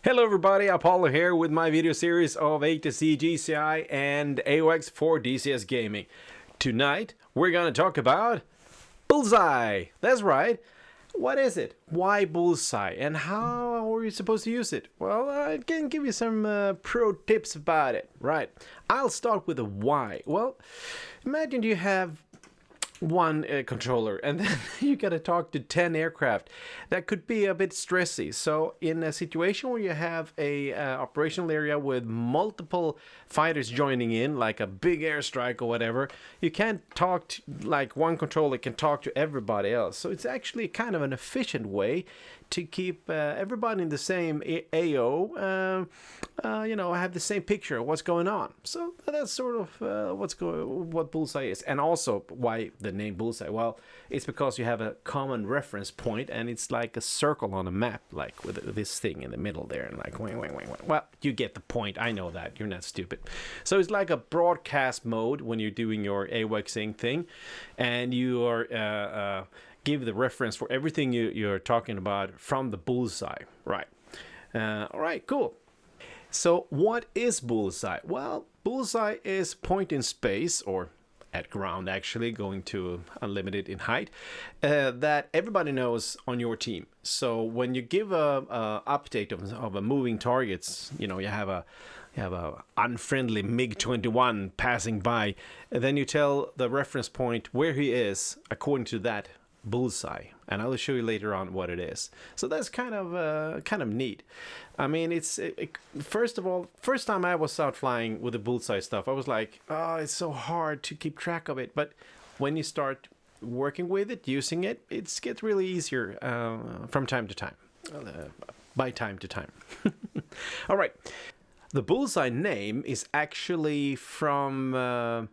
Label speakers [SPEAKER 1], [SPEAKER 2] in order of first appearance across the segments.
[SPEAKER 1] Hello everybody, Apollo here with my video series of A to C GCI and AWACS for DCS gaming. Tonight we're gonna talk about Bullseye. That's right. What is it? Why Bullseye? And how are you supposed to use it? Well, I can give you some pro tips about it. Right. I'll start with the why. Well, imagine you have one controller and then you gotta talk to 10 aircraft. That could be a bit stressy. So in a situation where you have a operational area with multiple fighters joining in, like a big airstrike or whatever, you can't talk to, like one controller can talk to everybody else. So it's actually kind of an efficient way to keep everybody in the same AO, have the same picture of what's going on. So that's sort of what Bullseye is. And also why the name Bullseye. Well, it's because you have a common reference point and it's like a circle on a map, like with this thing in the middle there, and like wing. Well, you get the point. I know that. You're not stupid. So it's like a broadcast mode when you're doing your AWACSing thing, and you are give the reference for everything you're talking about from the Bullseye. Right. All right, cool. So what is Bullseye? Well, Bullseye is point in space, or at ground actually, going to unlimited in height, that everybody knows on your team. So when you give a update of a moving targets, you have a unfriendly MiG-21 passing by, and then you tell the reference point where he is according to that Bullseye, and I'll show you later on what it is. So that's kind of neat. I mean, first of all, first time I was out flying with the Bullseye stuff, I was like, oh, it's so hard to keep track of it. But when you start working with it, using it, it gets really easier from time to time, by time to time. All right. The Bullseye name is actually from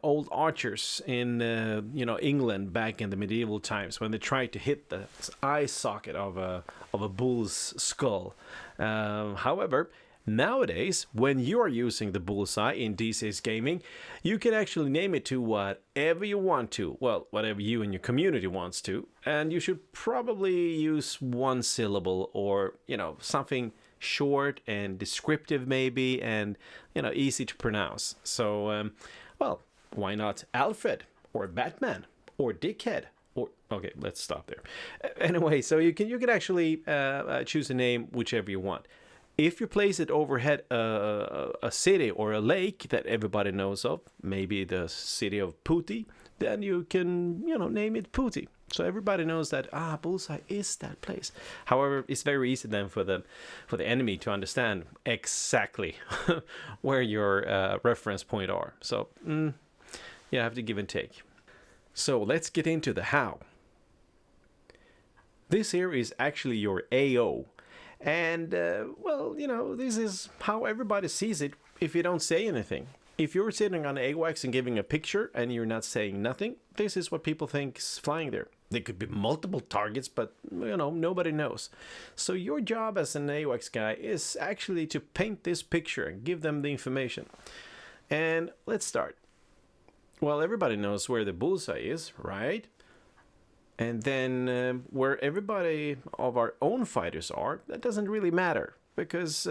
[SPEAKER 1] old archers in England back in the medieval times, when they tried to hit the eye socket of a bull's skull. However, nowadays, when you are using the Bullseye in DCS gaming, you can actually name it to whatever you want to. Well, whatever you and your community wants to, and you should probably use one syllable, or something short and descriptive maybe, and easy to pronounce. So well, why not Alfred or Batman or Dickhead? Or okay, let's stop there. Anyway, so you can actually choose a name whichever you want. If you place it overhead a city or a lake that everybody knows of, maybe the city of Putty, then you can name it Putty. So everybody knows that Bullseye is that place. However, it's very easy then for the enemy to understand exactly where your reference point are. So you have to give and take. So let's get into the how. This here is actually your AO. And, this is how everybody sees it if you don't say anything. If you're sitting on AWACS and giving a picture and you're not saying nothing, this is what people think is flying there. There could be multiple targets, but, nobody knows. So your job as an AWACS guy is actually to paint this picture and give them the information. And let's start. Well, everybody knows where the Bullseye is, right? And then where everybody of our own fighters are, that doesn't really matter, because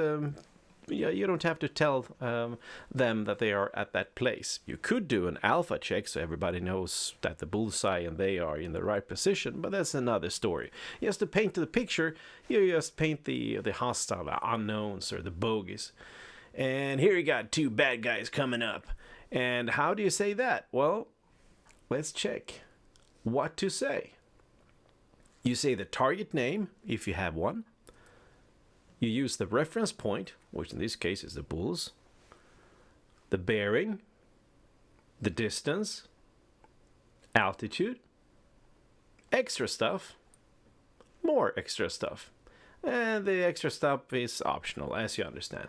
[SPEAKER 1] you don't have to tell them that they are at that place. You could do an alpha check so everybody knows that the Bullseye and they are in the right position, but that's another story. Just to paint the picture, you just paint the hostile, the unknowns, or the bogeys. And here you got two bad guys coming up. And how do you say that? Well, let's check what to say. You say the target name, if you have one. You use the reference point, which in this case is the bulls, the bearing, the distance, altitude, extra stuff, more extra stuff. And the extra stuff is optional, as you understand.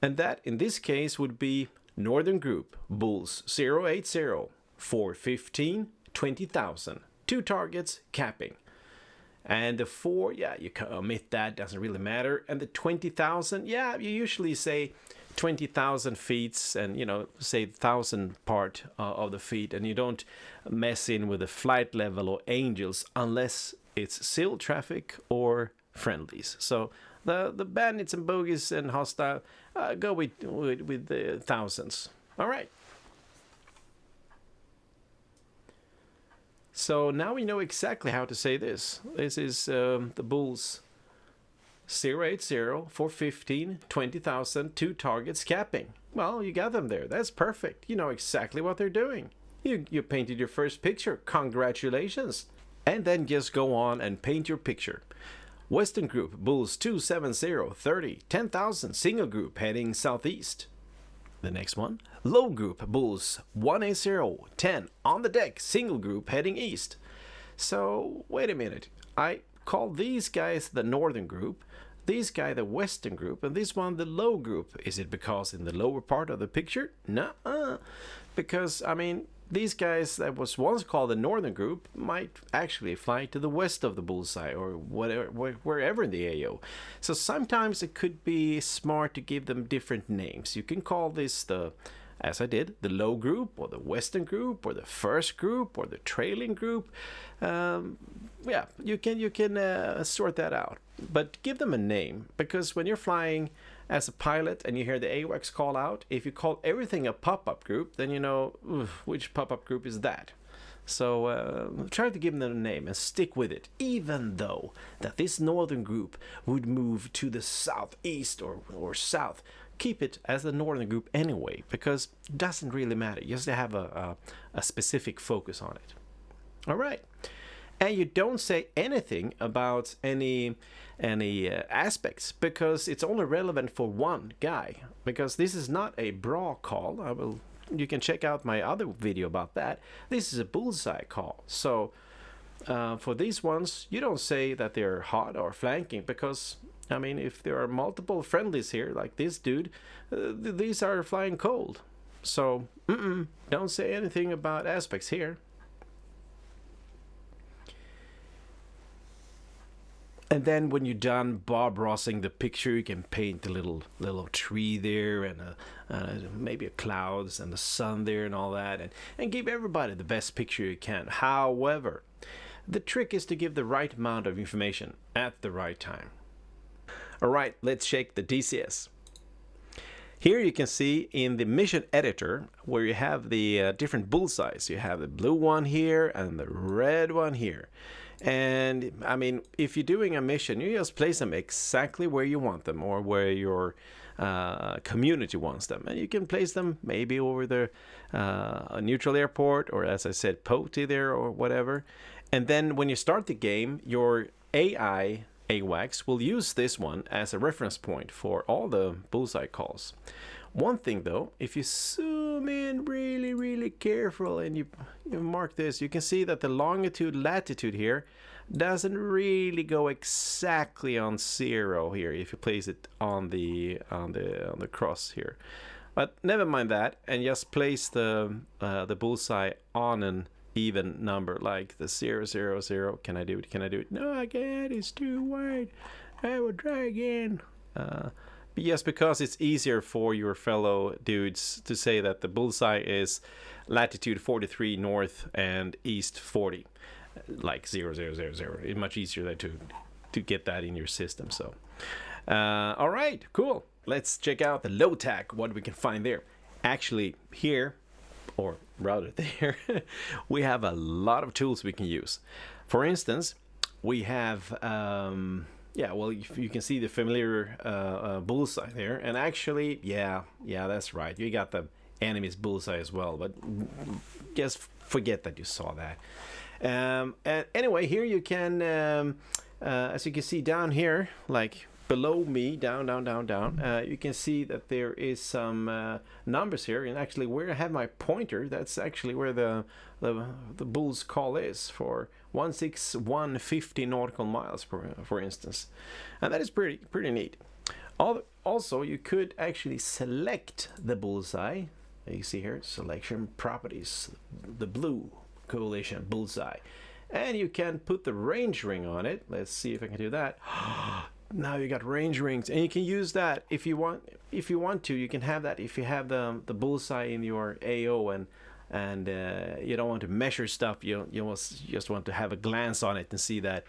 [SPEAKER 1] And that, in this case, would be Northern Group, Bulls 080, 415, 20,000. 2 targets, capping. And the 4, you can omit that, doesn't really matter. And the 20,000, you usually say 20,000 feet and, say 1,000 part of the feet. And you don't mess in with the flight level or angels unless it's civil traffic or friendlies. So the bandits and bogies and hostile go with the thousands. All right. So now we know exactly how to say this. This is the bulls 080 for 15, 20,000, 2 targets capping. Well, you got them there. That's perfect. You know exactly what they're doing. You painted your first picture. Congratulations. And then just go on and paint your picture. Western group, bulls 270, 30, 10,000, single group heading southeast. The next one, low group, bulls 180, 10, on the deck, single group heading east. So, wait a minute. I call these guys the northern group, these guy the western group, and this one the low group. Is it because in the lower part of the picture? Nuh-uh. Because, I mean, these guys that was once called the northern group might actually fly to the west of the bullseye or whatever, wherever in the AO. So sometimes it could be smart to give them different names. You can call this the, as I did, the low group or the western group or the first group or the trailing group. Yeah, you can sort that out. But give them a name, because when you're flying as a pilot and you hear the AWACS call out, if you call everything a pop-up group, then you know which pop-up group is that. So try to give them a name and stick with it, even though that this northern group would move to the southeast or south. Keep it as the northern group anyway, because it doesn't really matter. You just have a specific focus on it. All right. And you don't say anything about any aspects, because it's only relevant for one guy, because this is not a bra call. You can check out my other video about that. This is a bullseye call. So for these ones, you don't say that they're hot or flanking, because I mean, if there are multiple friendlies here, like this dude, these are flying cold. So don't say anything about aspects here. And then when you're done Bob Rossing the picture, you can paint a little tree there and maybe a clouds and the sun there and all that, and give everybody the best picture you can. However, the trick is to give the right amount of information at the right time. All right, let's check the DCS. Here you can see in the mission editor where you have the different bullseyes. You have the blue one here and the red one here. And I mean, if you're doing a mission, you just place them exactly where you want them, or where your community wants them. And you can place them maybe over the neutral airport, or as I said, POTI there or whatever. And then when you start the game, your AI AWACS will use this one as a reference point for all the bullseye calls. One thing though, if you zoom in really careful and you mark this, you can see that the longitude latitude here doesn't really go exactly on 0 here if you place it on the cross here. But never mind that, and just place the bullseye on an even number, like the 000. Can I do it? No, I can't. It's too wide. I will try again. But yes, because it's easier for your fellow dudes to say that the bullseye is latitude 43 north and east 40, like 000. It's much easier to get that in your system. So, all right, cool. Let's check out the low tack. What we can find there. Actually, here, or rather there, we have a lot of tools we can use. For instance, we have yeah, well, you can see the familiar bullseye there, and actually, yeah, that's right. You got the enemy's bullseye as well, but just forget that you saw that. And anyway, here you can, as you can see down here, like below me, down, you can see that there is some numbers here, and actually where I have my pointer, that's actually where the bull's call is for 16150 nautical miles, for instance, and that is pretty neat. Also, you could actually select the bullseye. You see here, selection properties, the blue coalition bullseye, and you can put the range ring on it. Let's see if I can do that. Now you got range rings, and you can use that if you want. If you want to, you can have that if you have the bullseye in your AO, and and you don't want to measure stuff. You just want to have a glance on it and see that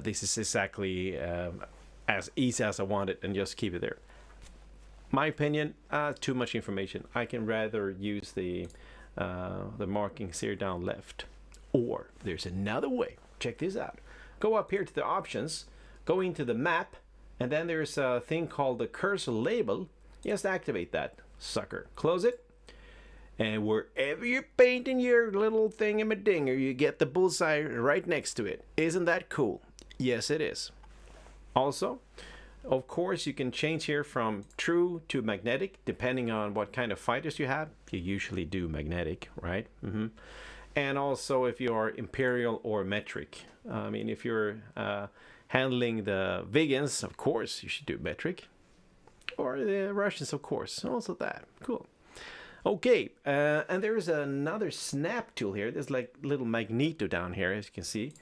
[SPEAKER 1] this is exactly as easy as I want it, and just keep it there. My opinion, too much information. I can rather use the markings here down left. Or there's another way. Check this out. Go up here to the options, go into the map, and then there's a thing called the cursor label. Just activate that sucker. Close it. And wherever you're painting your little thingamadinger, you get the bullseye right next to it. Isn't that cool? Yes, it is. Also, of course, you can change here from true to magnetic, depending on what kind of fighters you have. You usually do magnetic, right? And also if you are imperial or metric. I mean, if you're handling the vegans, of course, you should do metric. Or the Russians, of course, also that. Cool. Okay, and there's another snap tool here. There's like little magneto down here, as you can see.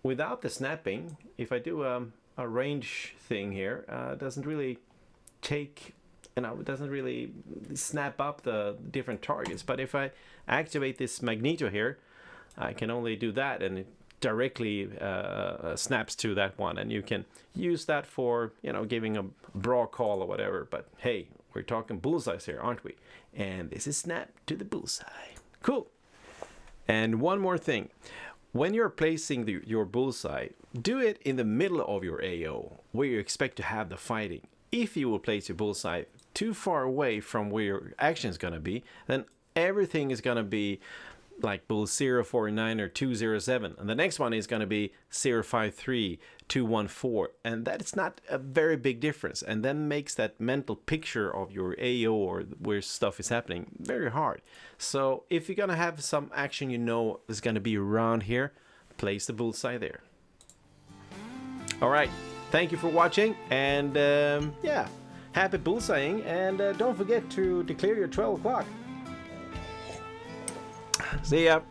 [SPEAKER 1] Without the snapping, if I do a range thing here, it doesn't really take, it doesn't really snap up the different targets. But if I activate this magneto here, I can only do that, and it directly snaps to that one, and you can use that for giving a brawl call or whatever. But hey, we're talking bullseyes here, aren't we? And this is snap to the bullseye. Cool. And one more thing. When you're placing your bullseye, do it in the middle of your AO, where you expect to have the fighting. If you will place your bullseye too far away from where your action is going to be, then everything is going to be like bull 049 or 207, and the next one is going to be 053, 214, and that's not a very big difference, and then makes that mental picture of your AO or where stuff is happening very hard. So if you're going to have some action is going to be around here, place the bullseye there. All right, thank you for watching, and yeah, happy bullseyeing, and don't forget to declare your 12 o'clock. See ya.